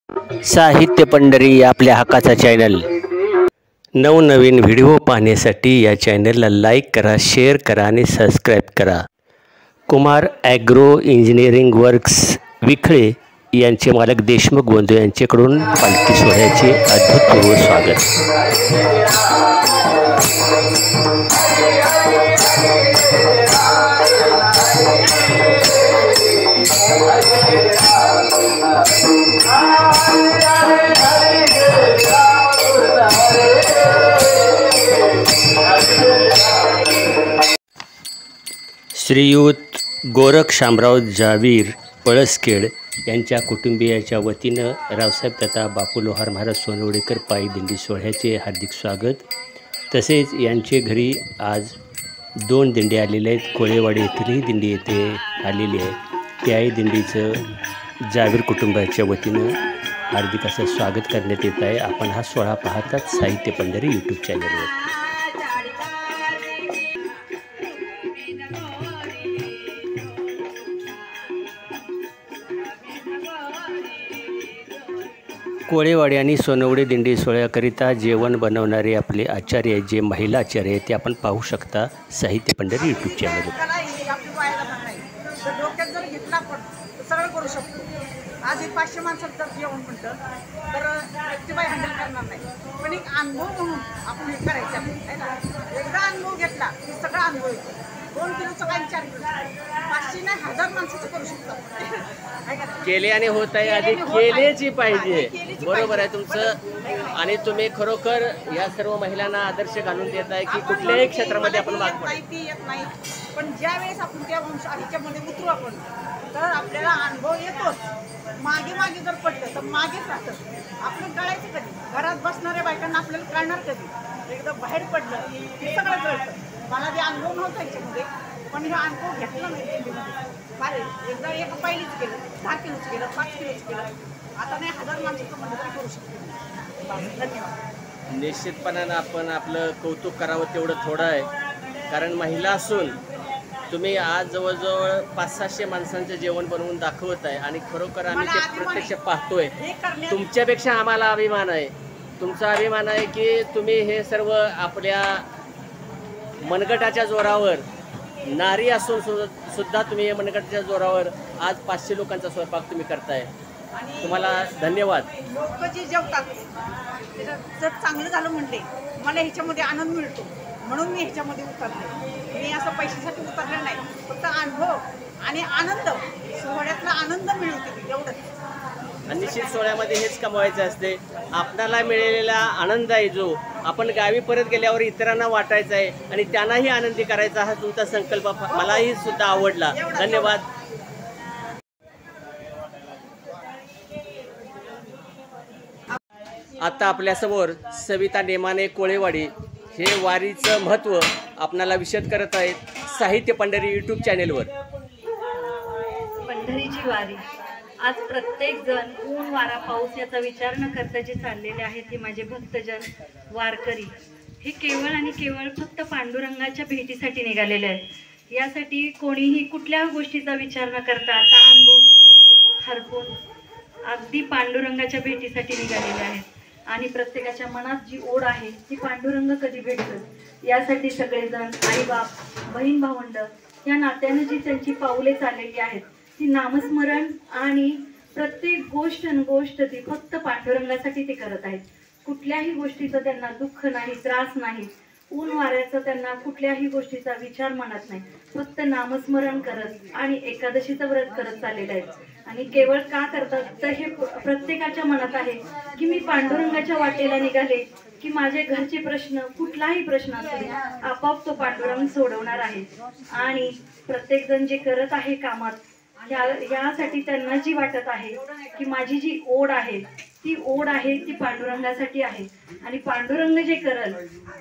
साहित्य पंढरी आपल्या हक्काचा चॅनल। नवनवीन व्हिडिओ पाहण्यासाठी या चॅनलला लाईक करा, शेअर करा आणि सबस्क्राईब करा। कुमार ॲग्रो इंजिनिअरिंग वर्क्स विखळे यांचे मालक देशमुख बंधू यांच्याकडून पालखी सोहळ्याचे अभूतपूर्व स्वागत। श्रीयुत गोरख शामराव जावीर पळसखेड यांच्या कुटुंबियाच्या वतीनं रावसाहेब तथा बापू लोहार महाराज सोनवडेकर पायी दिंडी सोहळ्याचे हार्दिक स्वागत। तसेच यांचे घरी आज 2 दिंडी आलेल्या आहेत। कोळेवाडी येथीलही दिंडी येथे आलेली आहे। त्याही दिंडीचं जावीर कुटुंबाच्या वतीनं हार्दिक असं स्वागत करण्यात येत आहे। आपण हा सोहळा पाहतात साहित्य पंढरी यूट्यूब चॅनलवर। कोळेवाडी आणि सोनवडे दिंडी सोहळ्याकरिता जेवण बनवणारे आपले आचार्य जे महिला आचार्य आहेत ते आपण पाहू शकता साहित्य पंढरी यूट्यूब चॅनलवर। डोक्यात जर घेतला आपण सगळं करू शकतो। आज एक 500 माणसाचं जर जेवण म्हणतं तर व्यक्तिबाई हँडल करणार नाही, पण एक अनुभव म्हणून आपण हे करायचं आहे ना। एकदा अनुभव घेतला की सगळा अनुभव येतो। 2 किलोचं काही 4 किलो 500 नाही 1000 माणसाचं करू शकतो। केले आणि होत आहे, आधी केलेची पाहिजे। बरोबर आहे तुमचं। आणि तुम्ही खरोखर या सर्व महिलांना आदर्श घालून देत आहे की कुठल्याही क्षेत्रामध्ये आपण माहिती येत नाही, पण ज्या वेळेस आपण त्या वंशाच्या उतरू आपण तर आपल्याला अनुभव येतोच। मागे मागे जर पडलं तर मागेच राहतं। आपलं कळायचं कधी? घरात बसणाऱ्या बायकांना आपल्याला कळणार कधी? एकदा बाहेर पडलं की सगळं कळतं। मला ते अनुभव नव्हता याच्यामध्ये, पण हे अनुभव घेतला नाही दिंडीमध्ये। फार एकदा एक पहिलीच केलं, 10 किलोच केलं, 5 किलोच केलं, आता नाही 1000 माणसाचं म्हणलं तरी करू शकतो। धन्यवाद। निश्चितपणानं आपण आपलं कौतुक करावं तेवढं थोडं आहे, कारण महिला असून तुम्ही आज जवळजवळ 500-600 माणसांचं जेवण बनवून दाखवत आहे आणि खरोखर आम्ही ते प्रत्यक्ष पाहतोय। तुमच्यापेक्षा आम्हाला अभिमान आहे। तुमचा अभिमान आहे की तुम्ही हे सर्व आपल्या मनगटाच्या जोरावर, नारी असून सुद्धा तुम्ही मनगटाच्या जोरावर आज 500 लोकांचा स्वयंपाक तुम्ही करताय। तुम्हाला धन्यवाद। लोक जे जेवतात जर चांगलं झालं म्हणले मला ह्याच्यामध्ये आनंद मिळतो, म्हणून मी ह्याच्यामध्ये उतरले। मी असं पैशासाठी उतरले नाही, फक्त अनुभव आणि आनंद, सोहळ्यातला आनंद मिळतो एवढंच। आणि निश्चित सोहळ्यामध्ये हेच कमवायचं असते। आपल्याला मिळालेला आनंद आहे जो आपण गावी परत गेल्यावर इतरांना वाटायचा आहे आणि त्यांनाही आनंदी करायचा हा तुमचा संकल्प मलाही सुद्धा आवडला। धन्यवाद। आता आपल्यासमोर सविता नेमाने कोळेवाडी हे वारीचं महत्त्व आपणाला विशद करत आहेत साहित्य पंढरी यूट्यूब चॅनेलवर। पंढरीची वारी आज प्रत्येक जण ऊन वारा पाऊस याचा विचार न करता जे चाललेले आहेत ते माझे भक्तजन वारकरी हे केवळ आणि केवळ फक्त पांडुरंगाच्या भेटीसाठी निघालेले आहेत। यासाठी कोणीही कुठल्या गोष्टीचा विचार न करता तहानभूक हरपून अगदी पांडुरंगाच्या भेटीसाठी निघालेले आहेत। आणि प्रत्येकाच्या मनात जी ओढ आहे ती पांडुरंग कधी भेटतं यासाठी सगळेजण आईबाप, बहीण भावंड या नात्यानं जी त्यांची पाऊले चाललेली आहेत ती नामस्मरण आणि प्रत्येक गोष्ट ती फक्त पांडुरंगासाठी ते करत आहेत। कुठल्याही गोष्टीचं त्यांना दुःख नाही, त्रास नाही, ऊन वाऱ्याचा त्यांना कुठल्याही गोष्टीचा विचार मनात नाही, फक्त नामस्मरण करत आणि एकादशीचं व्रत करत चाललेलं आहेत। आणि केवळ का करतात तर हे प्रत्येकाच्या मनात आहे की मी पांडुरंगाच्या वाटेला निघाले की माझे घरचे प्रश्न, कुठलाही प्रश्न असू दे, आपोआप तो पांडुरंग सोडवणार आहे। आणि प्रत्येक जण जे करत आहे कामात यासाठी त्यांना जी वाटत आहे की माझी जी ओढ आहे ती पांडुरंगासाठी आहे। आणि पांडुरंग जे करल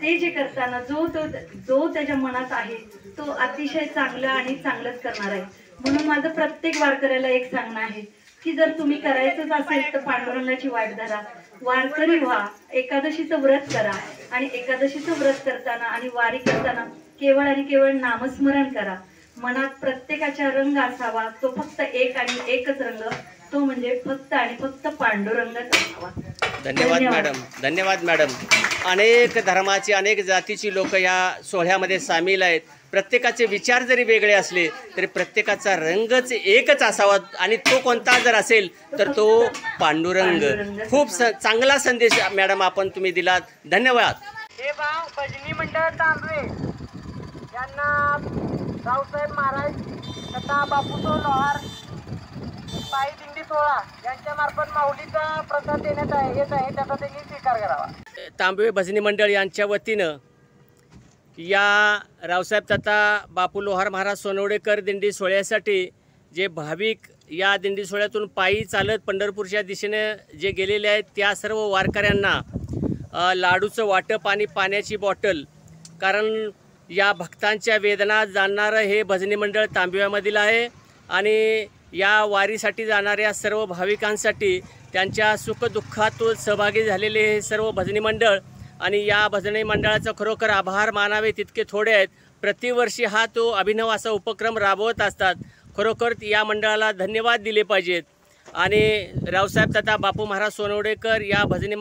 ते जे करताना जो त्याच्या मनात आहे तो अतिशय चांगलं आणि चांगलंच करणार आहे। म्हणून माझं प्रत्येक वारकऱ्याला एक सांगणं आहे की जर तुम्ही करायचंच असेल तर पांडुरंगाची वाट धरा, वारकरी व्हा, एकादशीचं व्रत करा आणि एकादशीचं व्रत करताना आणि वारी करताना केवळ आणि केवळ नामस्मरण करा। मनात प्रत्येकाचा रंग असावा तो फक्त एक आणि एकच रंग तो म्हणजे फक्त आणि फक्त पांडुरंगाचा असावा. धन्यवाद मॅडम, धन्यवाद मॅडम. अनेक धर्माची अनेक जातीची लोक या सोहळ्यामध्ये सामील आहेत. प्रत्येकाचे विचार जरी वेगळे असले तरी प्रत्येकाचा रंगच एकच असावा आणि तो कोणता जर असेल तर तो पांडुरंग. खूप चांगला संदेश मॅडम आपण तुम्ही दिलात. धन्यवाद. हे गाव भजनी मंडळ तांबवे यांना रावसाहेब महाराज तथा बापूसो लोहार पायी दिंडी सोहळा यांच्या मार्फत माऊलीचा प्रसाद देण्यात येत आहे, त्याचा त्यांनी स्वीकार करावा. तांबवे भजनी मंडळ यांच्या वतीनं या रावसाहेब तथा बापू लोहार महाराज सोनवडेकर दिंडी सोहळ्यासाठी जे भाविक या दिंडी सोहळ्यातून पायी चालत पंढरपूरच्या दिशेने जे गेलेले आहेत त्या सर्व वारकऱ्यांना लाडूचं वाटप आणि पाण्याची बॉटल, कारण या भक्तांच्या वेदना जाणणारं हे भजनी मंडळ तांबव्यामधील आहे आणि या वारीसाठी जाणाऱ्या सर्व भाविकांसाठी त्यांच्या सुखदुःखातून सहभागी झालेले हे सर्व भजनी मंडळ आणि या भजनी मंडळाचं खरोखर आभार मानावे तितके थोडे आहेत. प्रतिवर्षी हा तो अभिनव असा उपक्रम राबवत असतात. खरोखर या मंडळाला धन्यवाद दिले पाहिजेत आणि रावसाहेब तथा बापू महाराज सोनवडेकर या भजनी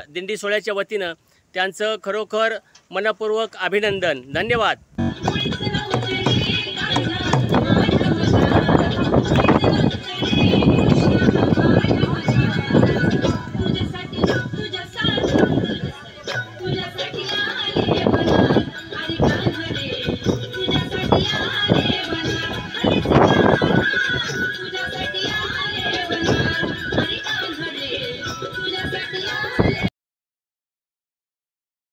दिंडी सोहळ्याच्या वतीनं त्यांचं खरोखर मनपूर्वक अभिनंदन. धन्यवाद.